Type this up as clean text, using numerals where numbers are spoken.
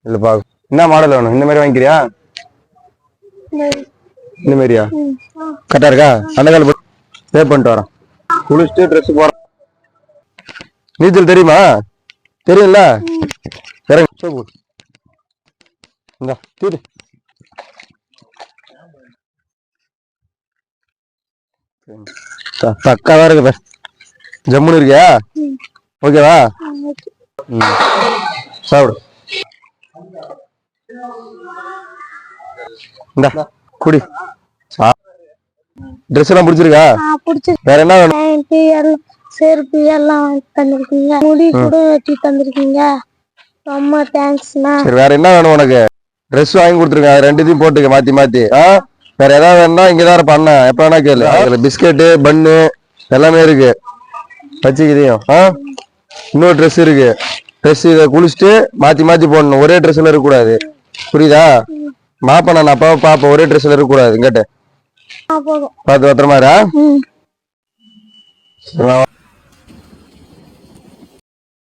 இல்லப்பா என்ன மாடல் வேணும்? இந்த மாதிரி வாங்கிக்கிறியா? இந்த மாதிரியா? கரெக்டா இருக்கா? அந்த கால பே பண்ணிட்டு வரேன். குளிச்சுட்டு ட்ரெஸ் போறேன். நீச்சல் தெரியுமா? தெரியும்ல? இறங்க இந்த தீரு. பக்காவா இருக்கு பார். ஜம்முன்னு இருக்கியா? ஓகேவா? சாப்பிடு. இந்த குடி. ட்ரெஸ் எல்லாம் பிடிச்சிருக்கா? வேற என்ன வேணும்? செருப்பு எல்லாம் தந்திருக்கீங்க, முடி கூட வெட்டி தந்திருக்கீங்க, ரொம்ப தேங்க்ஸ்ண்ணா. சரி வேற என்ன வேணும் உனக்கு? ட்ரெஸ் வாங்கி கொடுத்துருக்கேன், ரெண்டுத்தையும் போட்டுக்க மாத்தி மாத்தி. வேற ஏதாவது வேணும்னா இங்கதான் பண்ண எப்ப வேணா கேளு. பிஸ்கெட்டு பன்னு எல்லாமே இருக்கு, வச்சுக்கிதையும். இன்னொரு ட்ரெஸ் இருக்கு. ட்ரெஸ் இதை குளிச்சுட்டு மாத்தி மாத்தி போடணும், ஒரே ட்ரெஸ்ல இருக்கக்கூடாது. புரியுதா? மாப்ப நான் அப்பாவை பாப்ப ஒரே ட்ரெஸ்ல இருக்கக்கூடாது. கேட்டு பார்த்து பத்திரமா.